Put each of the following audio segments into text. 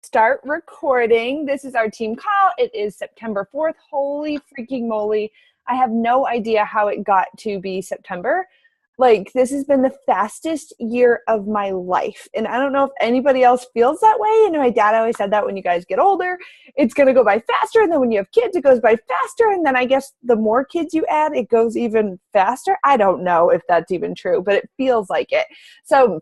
start recording. This is our team call. It is September 4th. Holy freaking moly. I have no idea how it got to be September. Like, this has been the fastest year of my life. And I don't know if anybody else feels that way. And my dad always said that when you guys get older, it's going to go by faster. And then when you have kids, it goes by faster. And then I guess the more kids you add, it goes even faster. I don't know if that's even true, but it feels like it. So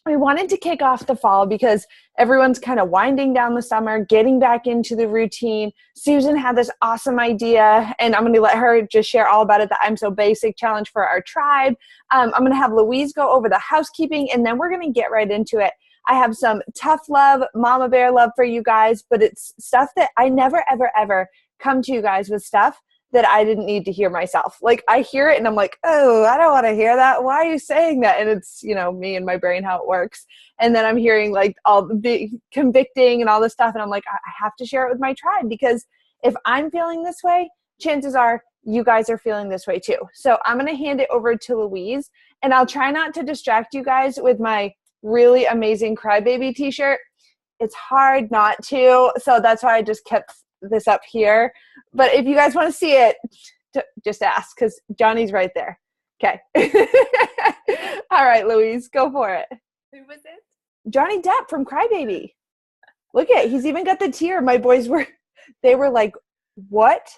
we wanted to kick off the fall because everyone's kind of winding down the summer, getting back into the routine. Susan had this awesome idea, and I'm going to let her just share all about it, the I'm So Basic challenge for our tribe. I'm going to have Louise go over the housekeeping, and then we're going to get right into it. I have some tough love, mama bear love for you guys, but it's stuff that I never, ever, ever come to you guys with stuff that I didn't need to hear myself. Like, I hear it and I'm like, oh, I don't want to hear that. Why are you saying that? And it's, you know, me and my brain, how it works. And then I'm hearing like all the big convicting and all this stuff. And I'm like, I have to share it with my tribe, because if I'm feeling this way, chances are you guys are feeling this way too. So I'm going to hand it over to Louise, and I'll try not to distract you guys with my really amazing Crybaby t-shirt. It's hard not to. So that's why I just kept this up here. But if you guys want to see it, just ask, because Johnny's right there. Okay. All right, Louise, go for it. Who was it? Johnny Depp from Crybaby. Look at it. He's even got the tear. My boys were like, what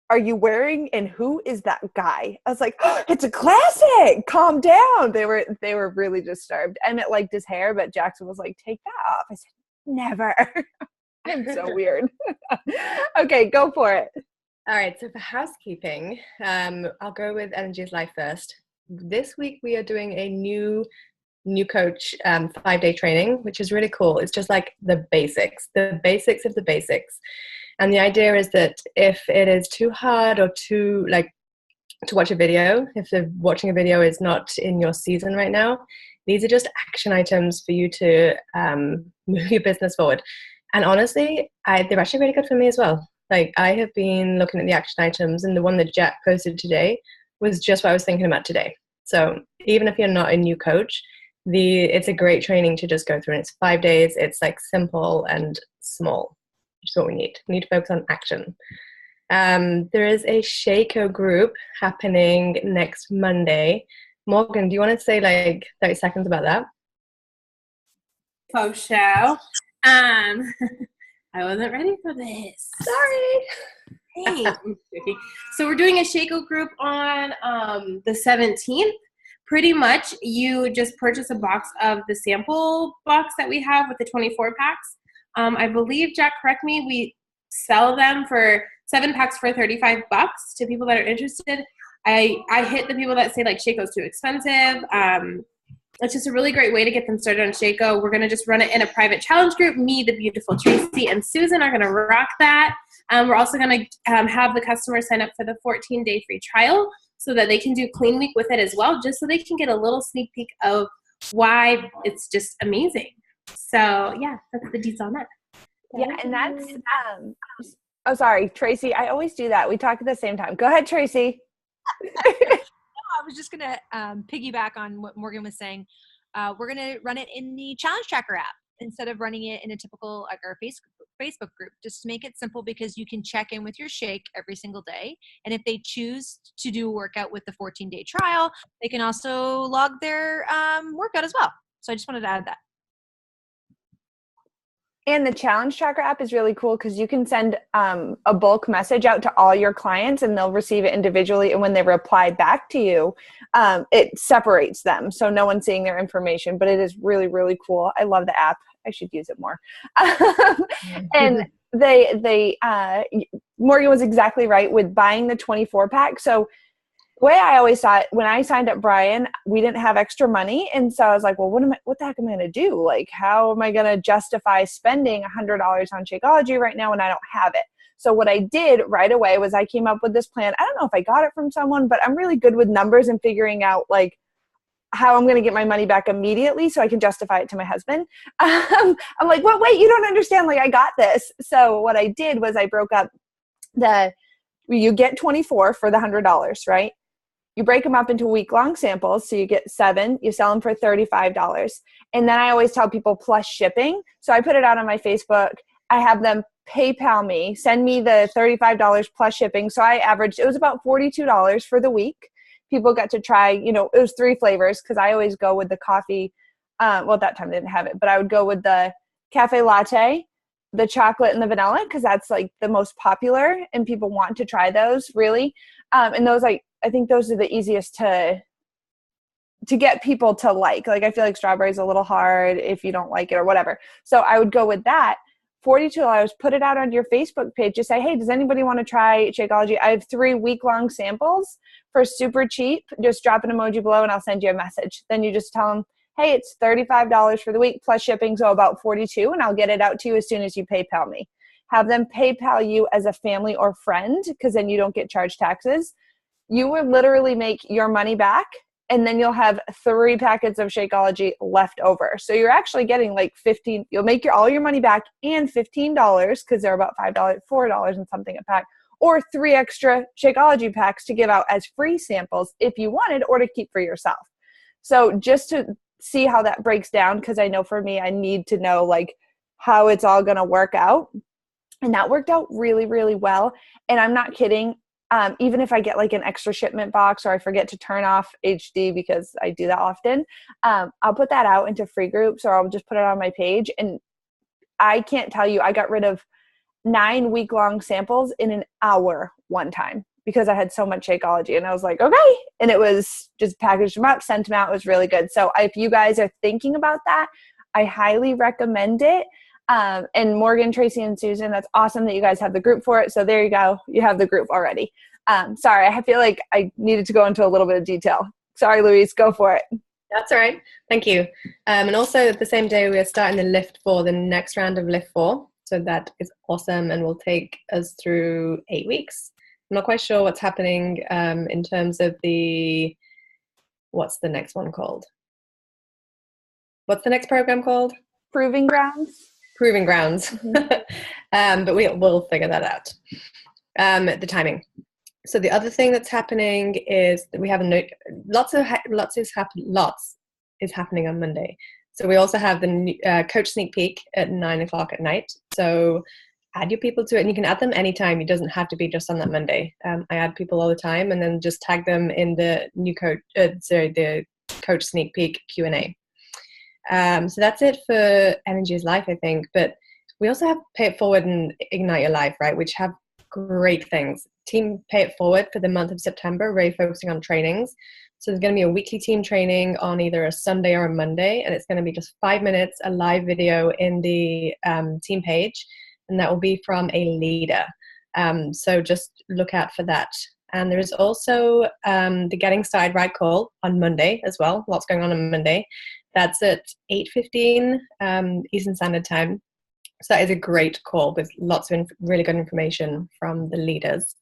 are you wearing? And who is that guy? I was like, oh, it's a classic. Calm down. They were really disturbed. Emmett liked his hair, but Jackson was like, take that off. I said, never. I'm so weird. Okay, go for it. All right, so for housekeeping, I'll go with Energy is Life first. This week we are doing a new coach 5-day training, which is really cool. It's just like the basics of the basics. And the idea is that if it is too hard or too, like, to watch a video, if watching a video is not in your season right now, these are just action items for you to move your business forward. And honestly, they're actually really good for me as well. Like, I have been looking at the action items, and the one that Jack posted today was just what I was thinking about today. So even if you're not a new coach, it's a great training to just go through. And it's 5 days. It's like simple and small, which is what we need. We need to focus on action. There is a Shakeo group happening next Monday. Morgan, do you want to say like 30 seconds about that? Post show. I wasn't ready for this. Sorry. Hey. So we're doing a Shakeo group on the 17th. Pretty much, you just purchase a box of the sample box that we have with the 24 packs. I believe, Jack, correct me, we sell them for 7 packs for $35 to people that are interested. I hit the people that say like Shakeo's too expensive. It's just a really great way to get them started on Shakeo. We're going to just run it in a private challenge group. Me, the beautiful Tracy, and Susan are going to rock that. We're also going to have the customers sign up for the 14-day free trial so that they can do Clean Week with it as well, just so they can get a little sneak peek of why it's just amazing. So, yeah, that's the deets on that. Yeah, and that's oh, sorry, Tracy. I always do that. We talk at the same time. Go ahead, Tracy. I was just going to piggyback on what Morgan was saying. We're going to run it in the Challenge Tracker app instead of running it in a typical like our Facebook group. Just to make it simple, because you can check in with your shake every single day. And if they choose to do a workout with the 14-day trial, they can also log their workout as well. So I just wanted to add that. And the Challenge Tracker app is really cool because you can send a bulk message out to all your clients, and they'll receive it individually. And when they reply back to you, it separates them. So no one's seeing their information, but it is really, really cool. I love the app. I should use it more. And Morgan was exactly right with buying the 24 pack. So the way I always saw it, when I signed up Brian, we didn't have extra money. And so I was like, well, what the heck am I going to do? Like, how am I going to justify spending $100 on Shakeology right now when I don't have it? So what I did right away was I came up with this plan. I don't know if I got it from someone, but I'm really good with numbers and figuring out like how I'm going to get my money back immediately so I can justify it to my husband. I'm like, well, wait, you don't understand. Like, I got this. So what I did was I broke up you get 24 for the $100, right? you break them up into week-long samples. So you get 7, you sell them for $35. And then I always tell people plus shipping. So I put it out on my Facebook. I have them PayPal me, send me the $35 plus shipping. So I averaged, it was about $42 for the week. People got to try, it was 3 flavors because I always go with the coffee. Well, at that time they didn't have it, but I would go with the cafe latte, the chocolate, and the vanilla because that's like the most popular and people want to try those really. And those, I think those are the easiest to get people to like. Like I feel like strawberry is a little hard if you don't like it or whatever. So I would go with that. $42, put it out on your Facebook page. Just say, hey, does anybody want to try Shakeology? I have 3 week-long samples for super cheap. Just drop an emoji below and I'll send you a message. Then you just tell them, hey, it's $35 for the week plus shipping, so about $42, and I'll get it out to you as soon as you PayPal me. Have them PayPal you as a family or friend because then you don't get charged taxes. You will literally make your money back, and then you'll have 3 packets of Shakeology left over. So you're actually getting like $15. You'll make all your money back and $15 because they're about $5, $4 and something a pack, or 3 extra Shakeology packs to give out as free samples if you wanted or to keep for yourself. So just to see how that breaks down, because I know for me, I need to know like how it's all going to work out. And that worked out really, really well. And I'm not kidding. Even if I get like an extra shipment box or I forget to turn off HD because I do that often, I'll put that out into free groups or I'll just put it on my page. And I can't tell you, I got rid of 9 week-long samples in an hour one time because I had so much Shakeology. And I was like, okay. And it was just packaged them up, sent them out. It was really good. So if you guys are thinking about that, I highly recommend it. And Morgan, Tracy, and Susan, that's awesome that you guys have the group for it. So there you go. You have the group already. Sorry, I feel like I needed to go into a little bit of detail. Sorry, Louise, go for it. That's all right. Thank you. And also the same day we are starting the lift for the next round of lift 4. So that is awesome and will take us through 8 weeks. I'm not quite sure what's happening in terms of what's the next one called? What's the next program called? Proving Grounds. Proving Grounds. Mm-hmm. But we'll figure that out. The timing. So the other thing that's happening is that we have lots is happening on Monday. So we also have the coach sneak peek at 9:00 at night. So add your people to it, and you can add them anytime. It doesn't have to be just on that Monday. I add people all the time, and then just tag them in the the coach sneak peek Q&A. So that's it for Energy is Life, I think. But we also have Pay It Forward and Ignite Your Life, right, which have great things. Team Pay It Forward for the month of September, really focusing on trainings. So there's going to be a weekly team training on either a Sunday or a Monday, and it's going to be just 5 minutes, a live video in the team page, and that will be from a leader. So just look out for that. And there is also the Getting Started Right call on Monday as well. Lots going on Monday. That's at 8:15 Eastern Standard Time. So that is a great call with lots of really good information from the leaders.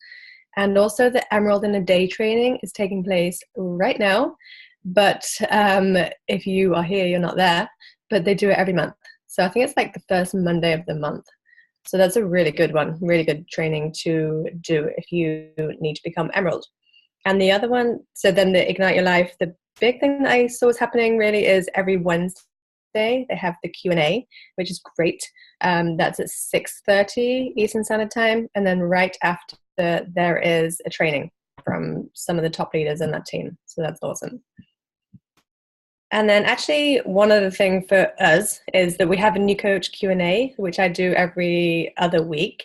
And also the Emerald in a Day training is taking place right now. But if you are here, you're not there. But they do it every month. So I think it's like the first Monday of the month. So that's a really good one, really good training to do if you need to become Emerald. And the other one, so then the Ignite Your Life, the big thing that I saw was happening really is every Wednesday they have the Q&A, which is great. That's at 6:30 Eastern Standard Time. And then right after there is a training from some of the top leaders in that team. So that's awesome. And then actually one other thing for us is that we have a new coach Q&A, which I do every other week.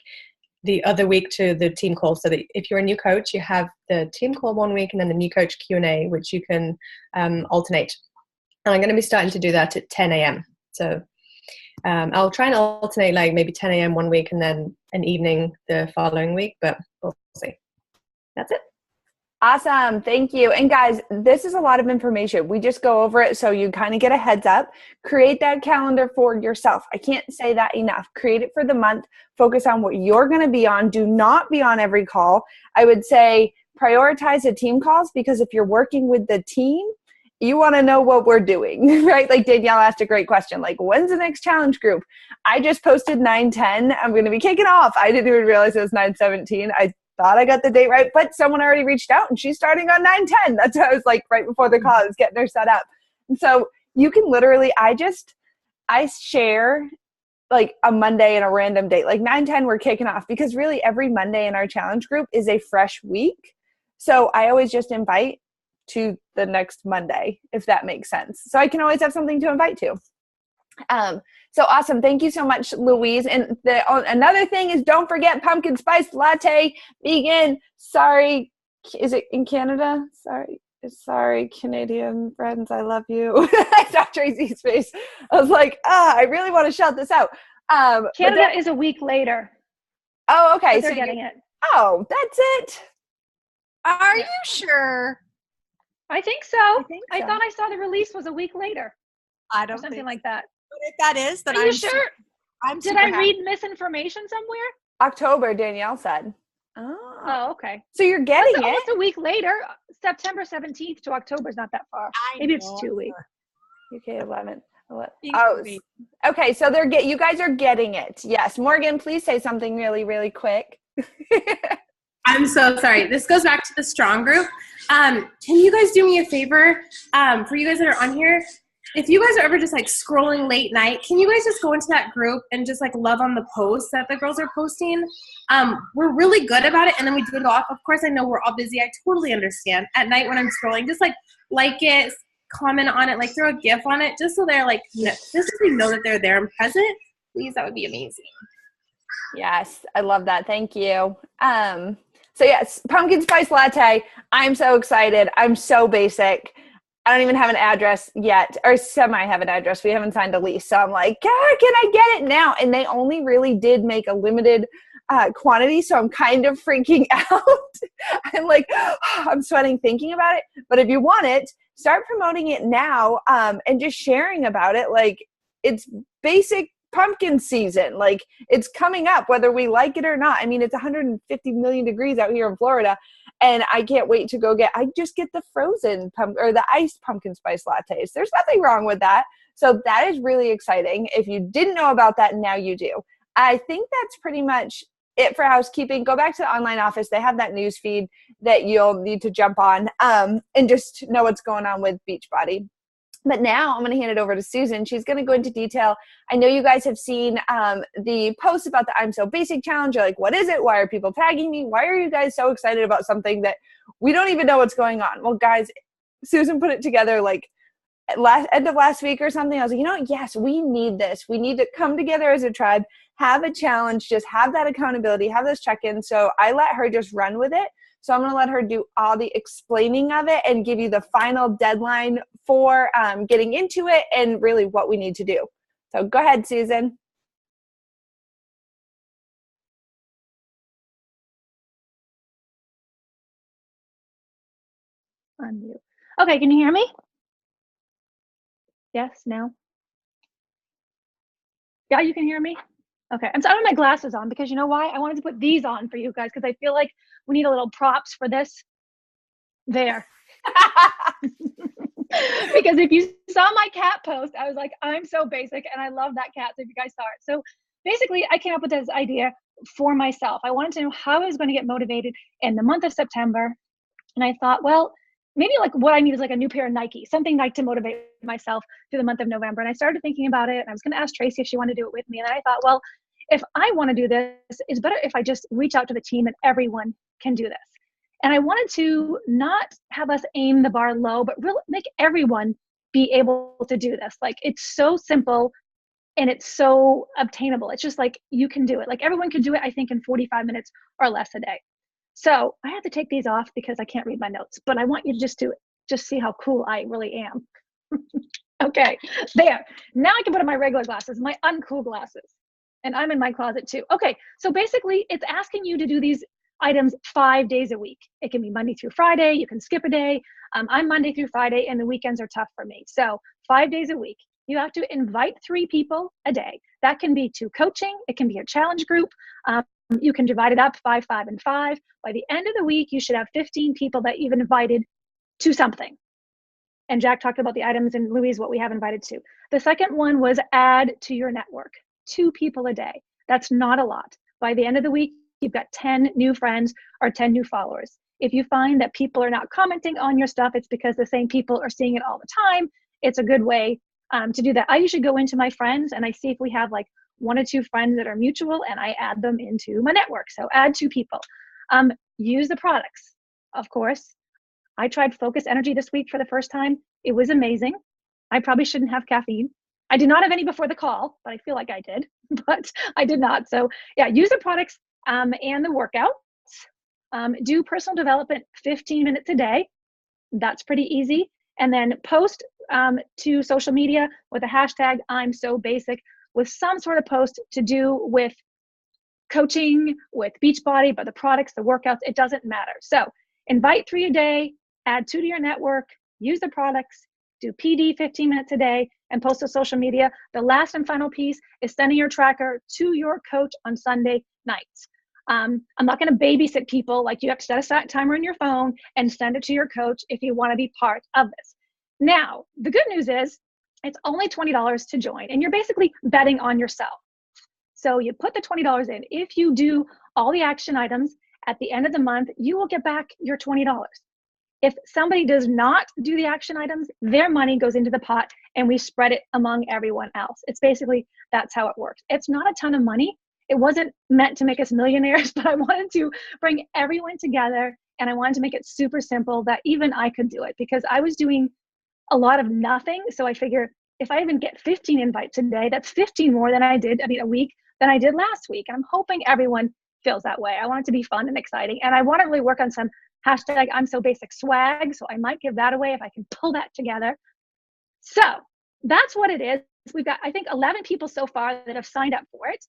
The other week to the team call, so that if you're a new coach, you have the team call one week and then the new coach Q&A, which you can alternate. And I'm going to be starting to do that at 10 a.m. So I'll try and alternate like maybe 10 a.m. one week and then an evening the following week, but we'll see. That's it. Awesome. Thank you. And guys, this is a lot of information. We just go over it so you kind of get a heads up. Create that calendar for yourself. I can't say that enough. Create it for the month. Focus on what you're going to be on. Do not be on every call. I would say prioritize the team calls, because if you're working with the team, you want to know what we're doing, right? Like Danielle asked a great question, like, when's the next challenge group? I just posted 9:10. I'm going to be kicking off. I didn't even realize it was 9:17. I thought I got the date right, but someone already reached out and she's starting on 9/10. That's what I was like right before the call. I was getting her set up. And so you can literally, I share like a Monday and a random date. Like 9/10, we're kicking off because really every Monday in our challenge group is a fresh week. So I always just invite to the next Monday, if that makes sense. So I can always have something to invite to. So awesome. Thank you so much, Louise. And another thing is, don't forget pumpkin spice latte, vegan. Sorry. Is it in Canada? Sorry, Canadian friends. I love you. I saw Tracy's face. I was like, I really want to shout this out. Canada is a week later. Oh, okay. So they're getting it. Oh, that's it. Are you sure? I think so. I thought I saw the release was a week later. I don't or something think like that. But if that is, then Are you sure? Did I read misinformation somewhere? October, Danielle said. Oh, okay. So you're getting it. Almost a week later. September 17th to October is not that far. Maybe it's 2 weeks. UK 11. Oh, okay. So you guys are getting it. Yes. Morgan, please say something really, really quick. I'm so sorry. This goes back to the strong group. Can you guys do me a favor? For you guys that are on here, if you guys are ever just like scrolling late night, can you guys just go into that group and just like love on the posts that the girls are posting? We're really good about it, and then we do it off. Of course, I know we're all busy. I totally understand. At night when I'm scrolling, just like it, comment on it, like throw a GIF on it, just so they're like, just so we know that they're there and present. Please, that would be amazing. Yes, I love that. Thank you. So yes, pumpkin spice latte. I'm so excited. I'm so basic. I don't even have an address yet, or semi have an address. We haven't signed a lease. So I'm like, can I get it now? And they only really did make a limited quantity. So I'm kind of freaking out. I'm like, I'm sweating thinking about it. But if you want it, start promoting it now and just sharing about it. Like, it's basic pumpkin season. Like, it's coming up whether we like it or not. I mean, it's 150 million degrees out here in Florida. And I can't wait to I just get the frozen or the iced pumpkin spice lattes. There's nothing wrong with that. So that is really exciting. If you didn't know about that, now you do. I think that's pretty much it for housekeeping. Go back to the online office. They have that news feed that you'll need to jump on and just know what's going on with Beachbody. But now I'm going to hand it over to Susan. She's going to go into detail. I know you guys have seen the posts about the I'm So Basic Challenge. You're like, what is it? Why are people tagging me? Why are you guys so excited about something that we don't even know what's going on? Well, guys, Susan put it together like end of last week or something. I was like, yes, we need this. We need to come together as a tribe, have a challenge, just have that accountability, have those check-ins. So I let her just run with it. So I'm going to let her do all the explaining of it and give you the final deadline for getting into it and really what we need to do. So go ahead, Susan. Unmute. Okay, can you hear me? Yes, no? Yeah, you can hear me? Okay, I have my glasses on because you know why? I wanted to put these on for you guys because I feel like we need a little props for this. There. Because if you saw my cat post, I was like, I'm so basic and I love that cat. So if you guys saw it. So basically I came up with this idea for myself. I wanted to know how I was going to get motivated in the month of September. And I thought, well, maybe like what I need is like a new pair of Nike, something like to motivate myself through the month of November. And I started thinking about it. And I was going to ask Tracy if she wanted to do it with me. And then I thought, well, if I want to do this, it's better if I just reach out to the team and everyone can do this. And I wanted to not have us aim the bar low, but really make everyone be able to do this. Like, it's so simple and it's so obtainable. It's just like, you can do it. Like, everyone can do it, I think, in 45 minutes or less a day. So I had to take these off because I can't read my notes, but I want you to just see how cool I really am. Okay, there. Now I can put on my regular glasses, my uncool glasses. And I'm in my closet too. Okay, so basically it's asking you to do these items 5 days a week. It can be Monday through Friday. You can skip a day. I'm Monday through Friday and the weekends are tough for me. So 5 days a week. You have to invite 3 people a day. That can be to coaching. It can be a challenge group. You can divide it up 5, 5, and 5. By the end of the week, you should have 15 people that you've invited to something. And Jack talked about the items and Louise, what we have invited to. The second one was add to your network, 2 people a day. That's not a lot. By the end of the week, you've got 10 new friends or 10 new followers. If you find that people are not commenting on your stuff, it's because the same people are seeing it all the time. It's a good way to do that. I usually go into my friends and I see if we have like 1 or 2 friends that are mutual, and I add them into my network. So add 2 people. Use the products, of course. I tried Focus Energy this week for the first time. It was amazing. I probably shouldn't have caffeine. I did not have any before the call, but I feel like I did, but I did not. So yeah, use the products and the workouts. Do personal development 15 minutes a day. That's pretty easy. And then post to social media with a hashtag I'm so basic, with some sort of post to do with coaching, with Beachbody, but the products, the workouts, it doesn't matter. So invite 3 a day, add 2 to your network, use the products, do PD 15 minutes a day, and post to social media. The last and final piece is sending your tracker to your coach on Sunday nights. I'm not going to babysit people. Like, you have to set a timer on your phone and send it to your coach if you want to be part of this. Now, the good news is it's only $20 to join, and you're basically betting on yourself. So you put the $20 in. If you do all the action items at the end of the month, you will get back your $20. If somebody does not do the action items, their money goes into the pot and we spread it among everyone else. It's basically, that's how it works. It's not a ton of money. It wasn't meant to make us millionaires, but I wanted to bring everyone together, and I wanted to make it super simple that even I could do it, because I was doing a lot of nothing. So I figure if I even get 15 invites a day, that's 15 more than a week than I did last week. And I'm hoping everyone feels that way. I want it to be fun and exciting. And I want to really work on some hashtag I'm so basic swag. So I might give that away if I can pull that together. So that's what it is. We've got, I think, 11 people so far that have signed up for it.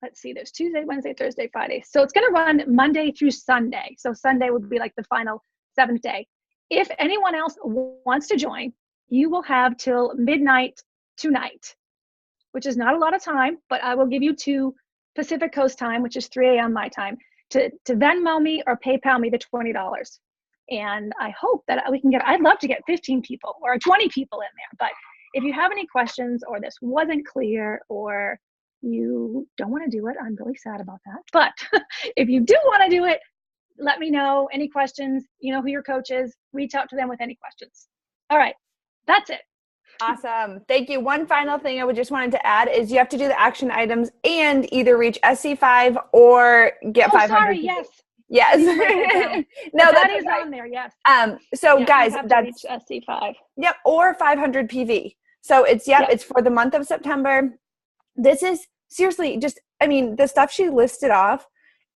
Let's see, there's Tuesday, Wednesday, Thursday, Friday. So it's going to run Monday through Sunday. So Sunday would be like the final 7th day. If anyone else wants to join, you will have till midnight tonight, which is not a lot of time, but I will give you 2 Pacific Coast time, which is 3 a.m. my time, to Venmo me or PayPal me the $20. And I hope that we can I'd love to get 15 people or 20 people in there. But if you have any questions, or this wasn't clear, or you don't want to do it, I'm really sad about that. But if you do want to do it, let me know. Any questions, you know who your coach is, reach out to them with any questions. All right, that's it. Awesome. Thank you. One final thing I would just wanted to add is you have to do the action items and either reach SC5 or get 500. Sorry, yes. Yes. No, that is on there. Yes. So yeah, guys, that's SC5. Yep. Or 500 PV. So it's for the month of September. This is seriously the stuff she listed off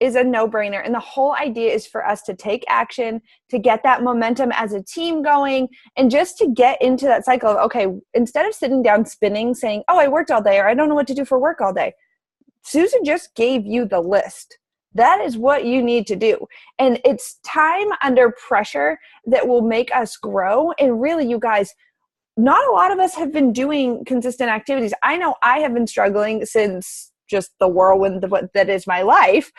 is a no-brainer. And the whole idea is for us to take action, to get that momentum as a team going, and just to get into that cycle of, okay, instead of sitting down spinning saying, oh, I worked all day, or I don't know what to do for work all day. Susan just gave you the list. That is what you need to do. And it's time under pressure that will make us grow. And really, you guys, not a lot of us have been doing consistent activities. I know I have been struggling since just the whirlwind that is my life,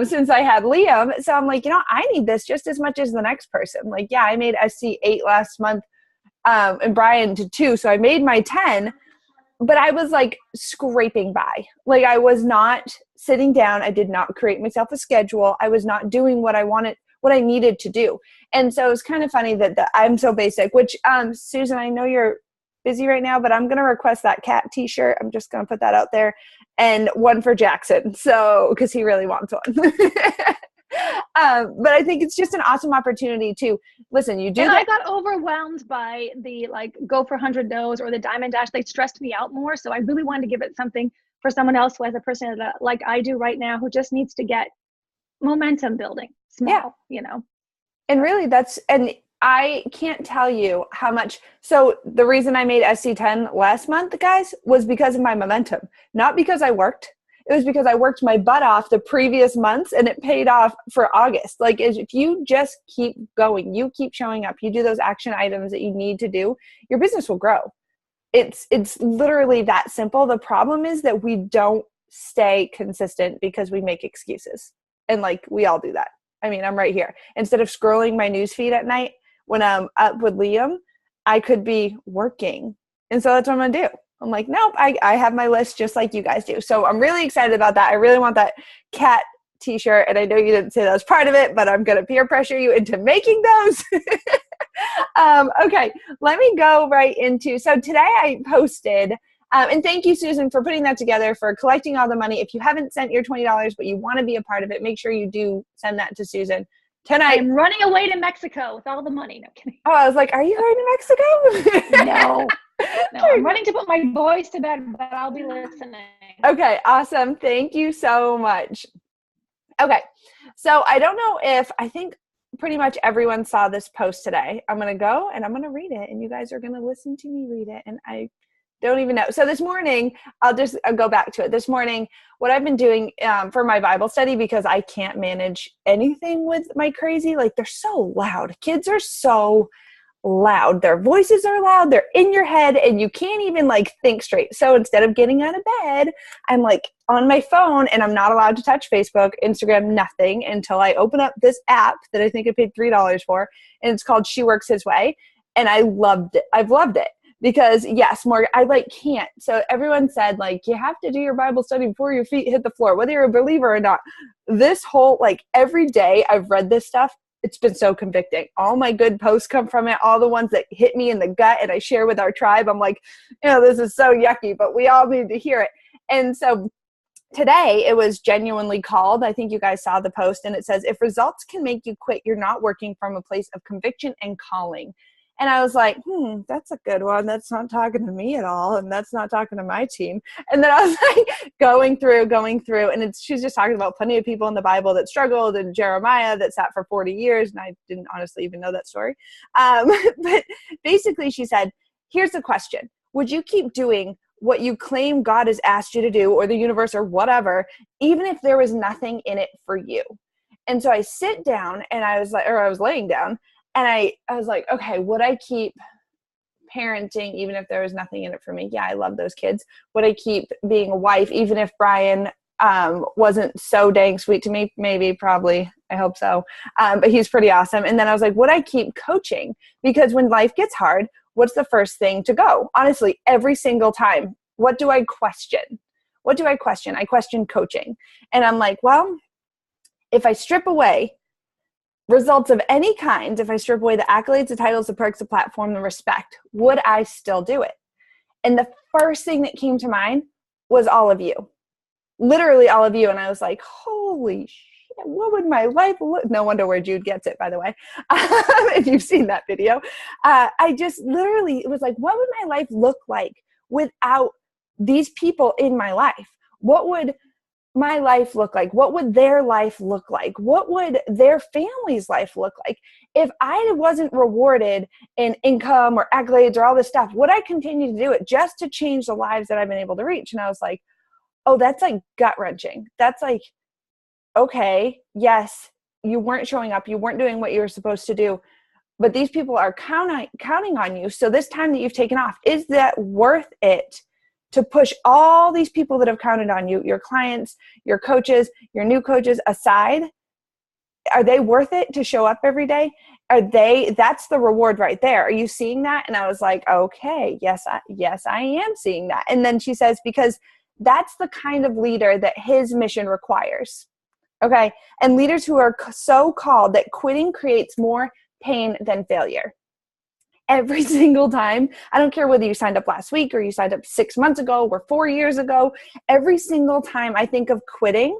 since I had Liam. So I'm like, I need this just as much as the next person. Like, yeah, I made SC 8 last month, and Brian to 2. So I made my 10, but I was like scraping by. Like, I was not sitting down. I did not create myself a schedule. I was not doing what I needed to do. And so it's kind of funny that I'm so basic, which, Susan, I know you're busy right now, but I'm going to request that cat t-shirt. I'm just going to put that out there, and one for Jackson. So, cause he really wants one. But I think it's just an awesome opportunity to listen. You do and that. I got overwhelmed by the go for 100 no's or the diamond dash. They stressed me out more. So I really wanted to give it something for someone else who has a personality like I do right now, who just needs to get momentum building small, And really and I can't tell you how much. So the reason I made SC10 last month, guys, was because of my momentum, not because I worked. It was because I worked my butt off the previous months, and it paid off for August. Like, if you just keep going, you keep showing up, you do those action items that you need to do, your business will grow. It's literally that simple. The problem is that we don't stay consistent because we make excuses. And we all do that. I mean, I'm right here. Instead of scrolling my newsfeed at night when I'm up with Liam, I could be working. And so that's what I'm going to do. I'm like, nope, I have my list just like you guys do. So I'm really excited about that. I really want that cat t-shirt, and I know you didn't say that was part of it, but I'm going to peer pressure you into making those. Okay, let me go right into, so today I posted, and thank you, Susan, for putting that together, for collecting all the money. If you haven't sent your $20, but you want to be a part of it, make sure you do send that to Susan. Tonight, I'm running away to Mexico with all the money. No kidding. Oh, I was like, are you going to Mexico? No, I'm running to put my boys to bed, but I'll be listening. Okay, awesome. Thank you so much. Okay, so I don't know if, I think pretty much everyone saw this post today. I'm going to go and I'm going to read it, and you guys are going to listen to me read it, and I don't even know. So this morning, I'll go back to it. This morning, what I've been doing for my Bible study, because I can't manage anything with my crazy, like they're so loud. Kids are so loud. Their voices are loud. They're in your head and you can't even like think straight. So instead of getting out of bed, I'm like on my phone, and I'm not allowed to touch Facebook, Instagram, nothing until I open up this app that I think I paid $3 for. And it's called She Works His Way. And I loved it. I've loved it because yes, Morgan, I like can't. So everyone said like, you have to do your Bible study before your feet hit the floor, whether you're a believer or not. This whole, like every day I've read this stuff, it's been so convicting. All my good posts come from it. All the ones that hit me in the gut and I share with our tribe. I'm like, this is so yucky, but we all need to hear it. And so today it was genuinely called. I think you guys saw the post, and it says, if results can make you quit, you're not working from a place of conviction and calling. And I was like, that's a good one. That's not talking to me at all. And that's not talking to my team. And then I was like going through. And she's just talking about plenty of people in the Bible that struggled, and Jeremiah that sat for 40 years. And I didn't honestly even know that story. But basically she said, here's the question. Would you keep doing what you claim God has asked you to do, or the universe or whatever, even if there was nothing in it for you? And so I sit down, and I was laying down, and I was like, okay, would I keep parenting even if there was nothing in it for me? Yeah, I love those kids. Would I keep being a wife even if Brian wasn't so dang sweet to me? Maybe, probably. I hope so. But he's pretty awesome. And then I was like, would I keep coaching? Because when life gets hard, what's the first thing to go? Honestly, every single time, what do I question? I question coaching. And I'm like, well, if I strip away results of any kind, if I strip away the accolades, the titles, the perks, the platform, the respect, would I still do it? And the first thing that came to mind was all of you. Literally all of you. And I was like, holy shit, what would my life look? No wonder where Jude gets it, by the way. If you've seen that video. I just literally, it was like, what would my life look like without these people in my life? What would my life look like? What would their life look like? What would their family's life look like? If I wasn't rewarded in income or accolades or all this stuff, would I continue to do it just to change the lives that I've been able to reach? And I was like, oh, that's like gut wrenching. That's like, okay, yes, you weren't showing up. You weren't doing what you were supposed to do, but these people are counting on you. So this time that you've taken off, is that worth it to push all these people that have counted on you, your clients, your coaches, your new coaches aside? Are they worth it to show up every day? That's the reward right there. Are you seeing that? And I was like, okay, yes, I am seeing that. And then she says, because that's the kind of leader that his mission requires. Okay. And leaders who are so called that quitting creates more pain than failure. Every single time, I don't care whether you signed up last week or you signed up 6 months ago or 4 years ago, every single time I think of quitting,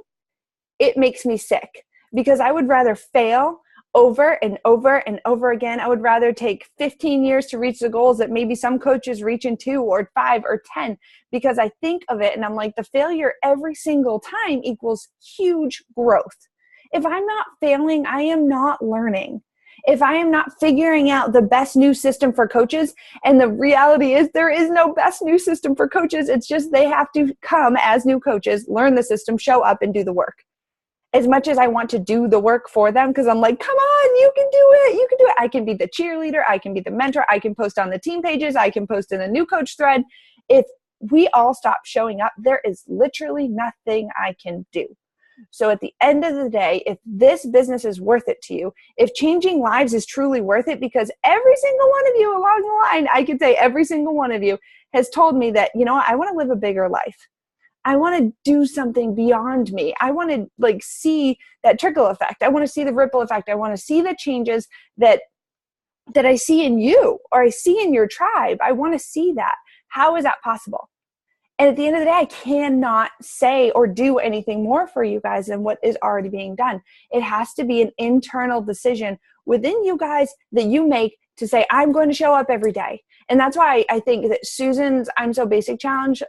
it makes me sick, because I would rather fail over and over and over again. I would rather take 15 years to reach the goals that maybe some coaches reach in 2 or 5 or 10, because I think of it and I'm like, the failure every single time equals huge growth. If I'm not failing, I am not learning. If I am not figuring out the best new system for coaches, and the reality is there is no best new system for coaches, it's just they have to come as new coaches, learn the system, show up and do the work. As much as I want to do the work for them, because I'm like, come on, you can do it. I can be the cheerleader. I can be the mentor. I can post on the team pages. I can post in a new coach thread. If we all stop showing up, there is literally nothing I can do. So at the end of the day, if this business is worth it to you, if changing lives is truly worth it, because every single one of you along the line, I could say every single one of you has told me that, I want to live a bigger life. I want to do something beyond me. I want to like see that trickle effect. I want to see the ripple effect. I want to see the changes that I see in you or I see in your tribe. I want to see that. How is that possible? And at the end of the day, I cannot say or do anything more for you guys than what is already being done. It has to be an internal decision within you guys that you make to say, I'm going to show up every day. And that's why I think that Susan's I'm So Basic challenge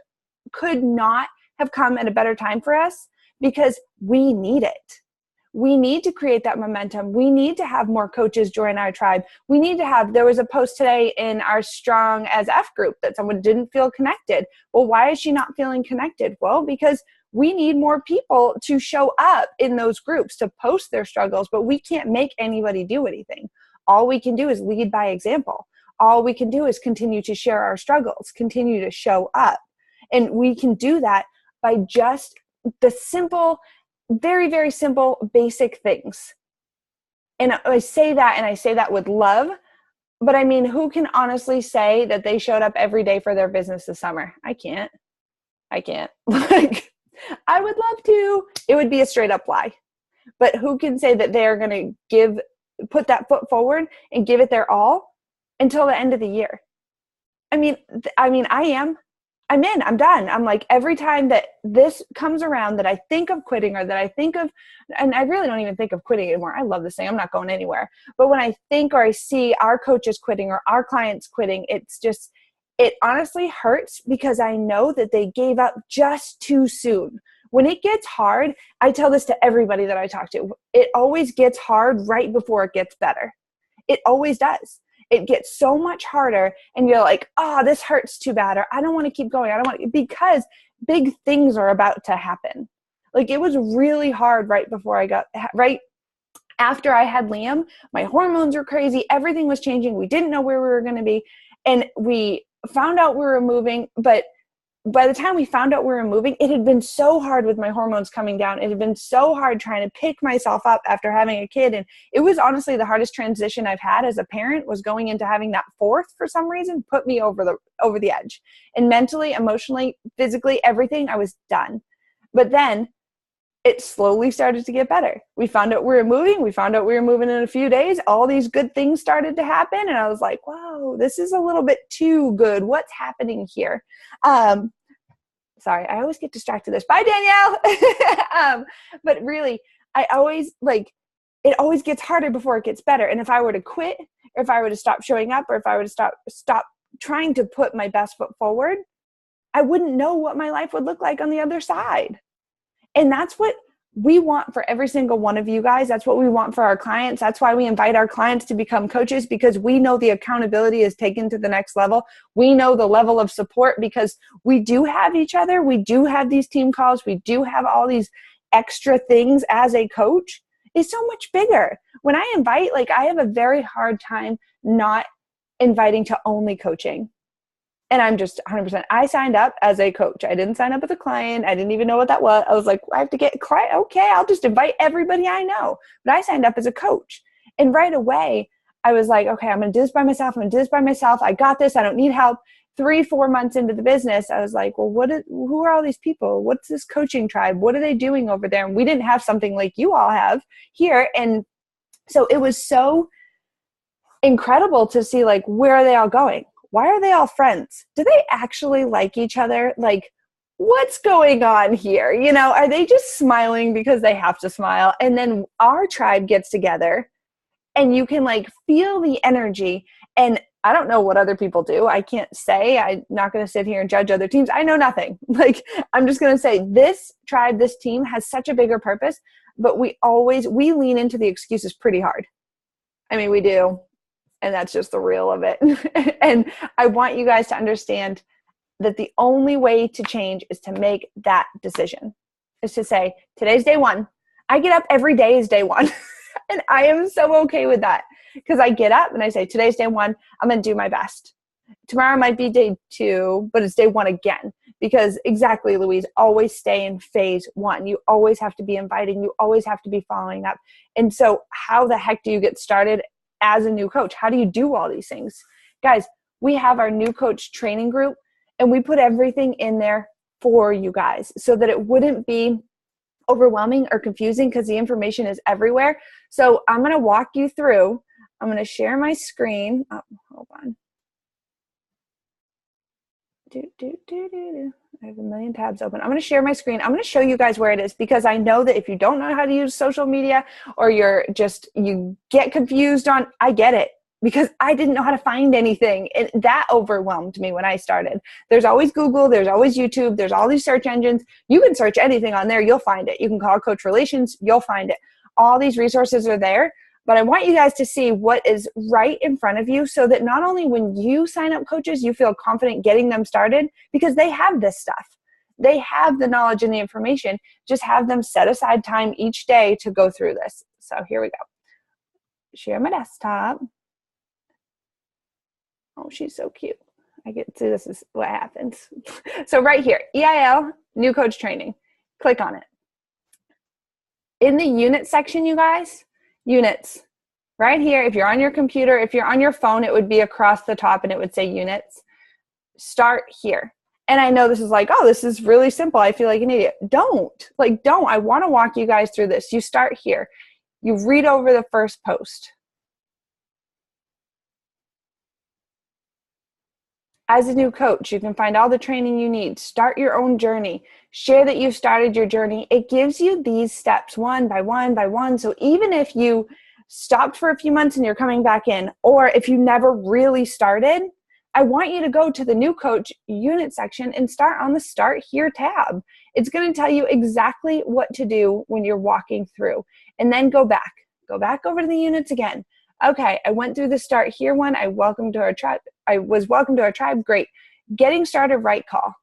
could not have come at a better time for us, because we need it. We need to create that momentum. We need to have more coaches join our tribe. We need to have, there was a post today in our Strong as F group that someone didn't feel connected. Well, why is she not feeling connected? Well, because we need more people to show up in those groups to post their struggles, but we can't make anybody do anything. All we can do is lead by example. All we can do is continue to share our struggles, continue to show up. And we can do that by just the simple, very, very simple, basic things. And I say that with love, but I mean, who can honestly say that they showed up every day for their business this summer? I can't. Like, I would love to. It would be a straight up lie. But who can say that they're going to put that foot forward and give it their all until the end of the year? I mean, I'm in, I'm done. I'm like, every time that this comes around that I think of quitting, or that I think of, and I really don't even think of quitting anymore. I love this thing. I'm not going anywhere. But when I think or I see our coaches quitting or our clients quitting, it honestly hurts, because I know that they gave up just too soon. When it gets hard, I tell this to everybody that I talk to, it always gets hard right before it gets better. It always does. It gets so much harder, and you're like, oh, this hurts too bad, or I don't want to keep going. Because big things are about to happen. Like, it was really hard right after I had Liam. My hormones were crazy. Everything was changing. We didn't know where we were going to be. And we found out we were moving, but by the time we found out we were moving, it had been so hard with my hormones coming down. It had been so hard trying to pick myself up after having a kid. And it was honestly the hardest transition I've had as a parent, was going into having that fourth, for some reason, put me over the edge. And mentally, emotionally, physically, everything, I was done. But then it slowly started to get better. We found out we were moving. We found out we were moving in a few days. All these good things started to happen. And I was like, whoa, this is a little bit too good. What's happening here? Sorry, I always get distracted this. Bye, Danielle. But really, it always gets harder before it gets better. And if I were to quit, or if I were to stop showing up, or if I were to stop trying to put my best foot forward, I wouldn't know what my life would look like on the other side. And that's what we want for every single one of you guys. That's what we want for our clients. That's why we invite our clients to become coaches, because we know the accountability is taken to the next level. We know the level of support, because we do have each other. We do have these team calls. We do have all these extra things as a coach. It's so much bigger. When I invite, I have a very hard time not inviting to only coaching. And I'm just 100%. I signed up as a coach. I didn't sign up as a client. I didn't even know what that was. I was like, I have to get a client. Okay, I'll just invite everybody I know. But I signed up as a coach. And right away, I was like, okay, I'm going to do this by myself. I got this. I don't need help. 3-4 months into the business, I was like, well, who are all these people? What's this coaching tribe? What are they doing over there? And we didn't have something like you all have here. And so it was so incredible to see, where are they all going? Why are they all friends? Do they actually like each other? What's going on here? Are they just smiling because they have to smile? And then our tribe gets together, and you can feel the energy. And I don't know what other people do. I can't say. I'm not going to sit here and judge other teams. I know nothing. I'm just going to say this tribe, this team has such a bigger purpose, but we lean into the excuses pretty hard. I mean, we do. And that's just the real of it. And I want you guys to understand that the only way to change is to make that decision. Is to say, today's day one. I get up every day is day one. And I am so okay with that. Because I get up and I say, today's day one. I'm going to do my best. Tomorrow might be day 2, but it's day 1 again. Because exactly, Louise, always stay in phase 1. You always have to be inviting. You always have to be following up. And so how the heck do you get started as a new coach? How do you do all these things? Guys, we have our new coach training group, and we put everything in there for you guys so that it wouldn't be overwhelming or confusing because the information is everywhere. So I'm going to walk you through. I'm going to share my screen. Oh, hold on. I have a million tabs open. I'm going to share my screen. I'm going to show you guys where it is because I know that if you don't know how to use social media or you get confused on, I get it because I didn't know how to find anything. And that overwhelmed me when I started. There's always Google, there's always YouTube, there's all these search engines. You can search anything on there, you'll find it. You can call Coach Relations, you'll find it. All these resources are there. But I want you guys to see what is right in front of you so that not only when you sign up coaches, you feel confident getting them started because they have this stuff. They have the knowledge and the information. Just have them set aside time each day to go through this. So here we go. Share my desktop. Oh, she's so cute. I get to see this is what happens. So right here, EIL, new coach training. Click on it. In the unit section, you guys, units. Right here, if you're on your computer, if you're on your phone, it would be across the top and it would say units. Start here. And I know this is like, oh, this is really simple. I feel like an idiot. Don't. I want to walk you guys through this. You start here. You read over the first post. As a new coach, you can find all the training you need. Start your own journey. Share that you've started your journey. It gives you these steps one by one by one. So even if you stopped for a few months and you're coming back in, or if you never really started, I want you to go to the new coach unit section and start on the Start Here tab. It's going to tell you exactly what to do when you're walking through. And then go back over to the units again. Okay, I went through the Start Here one. I was welcome to our tribe. Great. Getting started right call.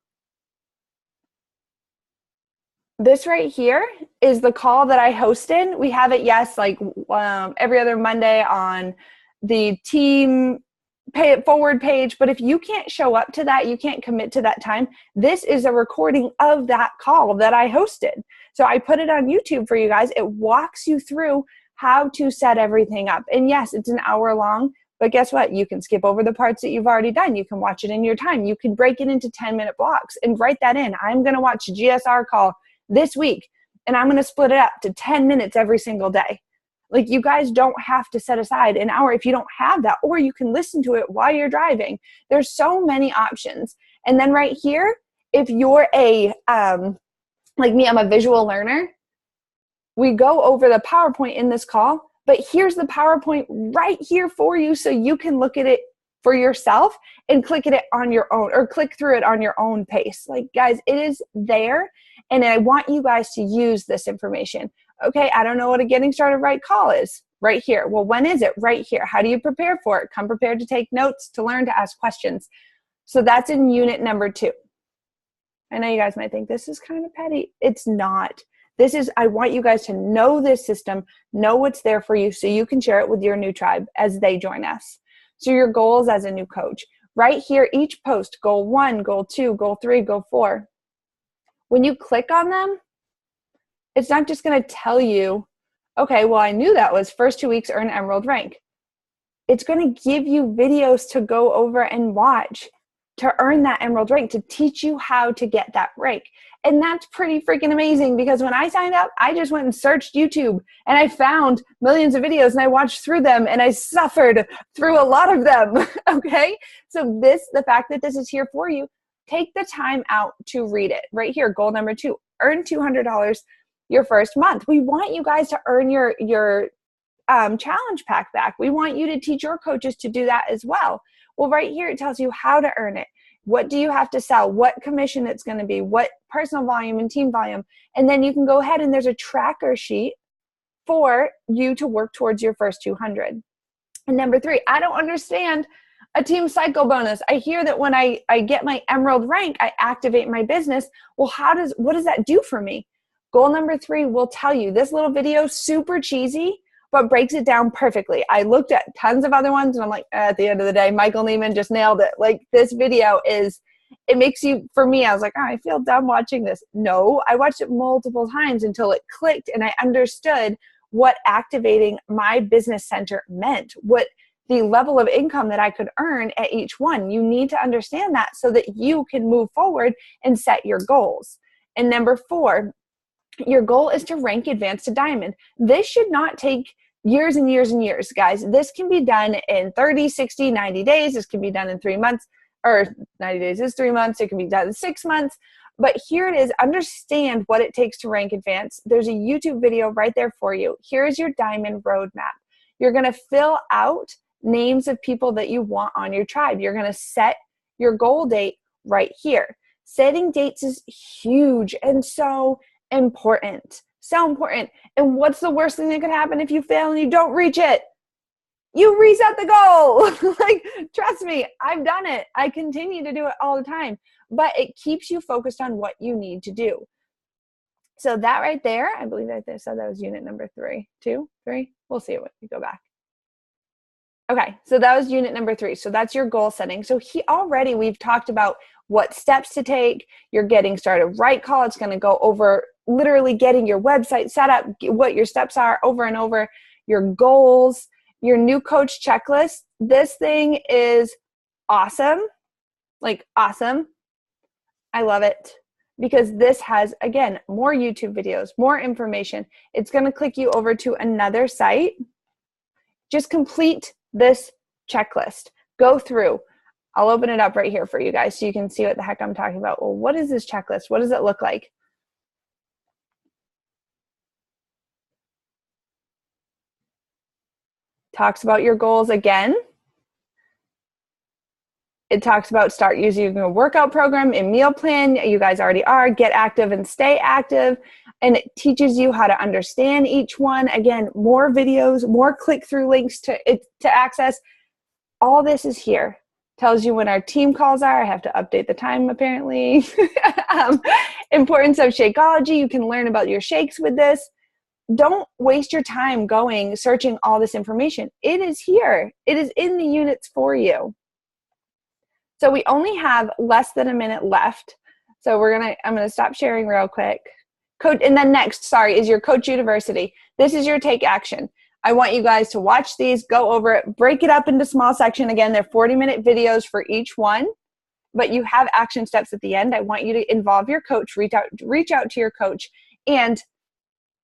This right here is the call that I hosted. We have it, yes, like every other Monday on the team Pay It Forward page. But if you can't show up to that, you can't commit to that time, this is a recording of that call that I hosted. So I put it on YouTube for you guys. It walks you through how to set everything up. And yes, it's an hour long, but guess what? You can skip over the parts that you've already done. You can watch it in your time. You can break it into 10-minute blocks and write that in. I'm going to watch a GSR call this week, and I'm going to split it up to 10 minutes every single day. Like, you guys don't have to set aside an hour if you don't have that, or you can listen to it while you're driving. There's so many options. And then right here, if you're like me, I'm a visual learner, we go over the PowerPoint in this call, but here's the PowerPoint right here for you so you can look at it for yourself and click at it on your own or click through it on your own pace. Like, guys, it is there, and I want you guys to use this information. Okay, I don't know what a getting started right call is. Right here. Well, when is it? Right here. How do you prepare for it? Come prepared to take notes, to learn, to ask questions. So that's in unit number 2. I know you guys might think this is kind of petty. It's not. This is, I want you guys to know this system, know what's there for you so you can share it with your new tribe as they join us. So your goals as a new coach. Right here, each post, goal 1, goal 2, goal 3, goal 4. When you click on them, it's not just going to tell you, okay, well, I knew that was first 2 weeks earn Emerald rank. It's going to give you videos to go over and watch to earn that Emerald rank, to teach you how to get that rank. And that's pretty freaking amazing because when I signed up, I just went and searched YouTube and I found millions of videos and I watched through them and I suffered through a lot of them, okay? So the fact that this is here for you, take the time out to read it. Right here, goal number 2, earn $200 your first month. We want you guys to earn your challenge pack back. We want you to teach your coaches to do that as well. Well, right here, it tells you how to earn it. What do you have to sell? What commission it's going to be? What personal volume and team volume? And then you can go ahead and there's a tracker sheet for you to work towards your first 200. And number 3, I don't understand a team cycle bonus. I hear that when I get my Emerald rank, I activate my business. Well, what does that do for me? Goal number 3 will tell you. This little video, super cheesy, but breaks it down perfectly. I looked at tons of other ones and I'm like, at the end of the day, Michael Neiman just nailed it. Like, this video it makes you, for me, I was like, oh, I feel dumb watching this. No, I watched it multiple times until it clicked and I understood what activating my business center meant, what the level of income that I could earn at each one. You need to understand that so that you can move forward and set your goals. And number 4, your goal is to rank advanced to diamond. This should not take years and years and years, guys. This can be done in 30, 60, 90 days. This can be done in 3 months, or 90 days is 3 months. It can be done in 6 months. But here it is. Understand what it takes to rank advanced. There's a YouTube video right there for you. Here's your diamond roadmap. You're going to fill out names of people that you want on your tribe. You're going to set your goal date right here. Setting dates is huge and so important. So important. And what's the worst thing that could happen if you fail and you don't reach it? You reset the goal. Like, trust me, I've done it. I continue to do it all the time, but it keeps you focused on what you need to do. So that right there, I believe that they said that was unit number 3, 2, 3. We'll see it when we go back. Okay, so that was unit number 3. So that's your goal setting. So already we've talked about what steps to take. You're getting started right call. It's going to go over literally getting your website set up, what your steps are over and over, your goals, your new coach checklist. This thing is awesome. Like, awesome. I love it because this has, again, more YouTube videos, more information. It's going to click you over to another site. Just complete this checklist. Go through. I'll open it up right here for you guys so you can see what the heck I'm talking about. Well, what is this checklist? What does it look like? Talks about your goals again. It talks about start using a workout program and meal plan. You guys already are. Get active and stay active. And it teaches you how to understand each one. Again, more videos, more click-through links to access. All this is here. Tells you when our team calls are. I have to update the time, apparently. Importance of Shakeology. You can learn about your shakes with this. Don't waste your time searching all this information. It is here. It is in the units for you. So we only have less than a minute left. So I'm gonna stop sharing real quick. And then next, is your Coach University. This is your take action. I want you guys to watch these, go over it, break it up into small section. Again, they're 40-minute videos for each one, but you have action steps at the end. I want you to involve your coach, reach out to your coach, and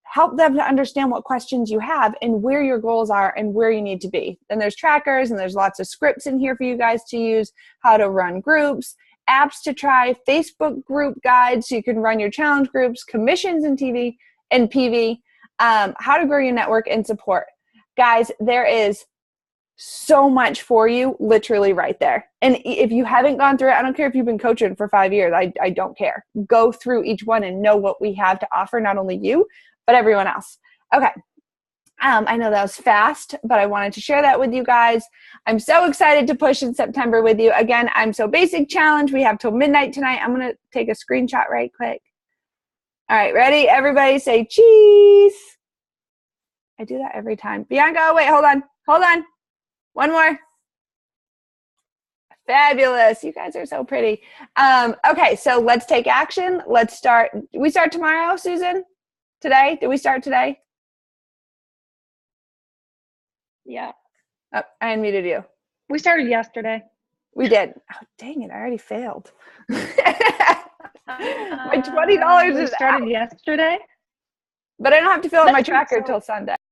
help them to understand what questions you have and where your goals are and where you need to be. Then there's trackers and there's lots of scripts in here for you guys to use, how to run groups, apps to try, Facebook group guides so you can run your challenge groups, commissions in TV and PV, how to grow your network and support. Guys, there is so much for you literally right there. And if you haven't gone through it, I don't care if you've been coaching for 5 years. I don't care. Go through each one and know what we have to offer, not only you, but everyone else. Okay. I know that was fast, but I wanted to share that with you guys. I'm so excited to push in September with you. Again, I'm So Basic Challenge. We have till midnight tonight. I'm going to take a screenshot right quick. All right, ready? Everybody say cheese. I do that every time. Bianca, wait, hold on. One more. Fabulous. You guys are so pretty. Okay, so let's take action. Let's start. We start tomorrow, Susan? Today? Did we start today? Yeah. Oh, I unmuted you. We started yesterday. We did. Oh, dang it. I already failed. My $20 is started out. yesterday. But I don't have to fill out my tracker till Sunday.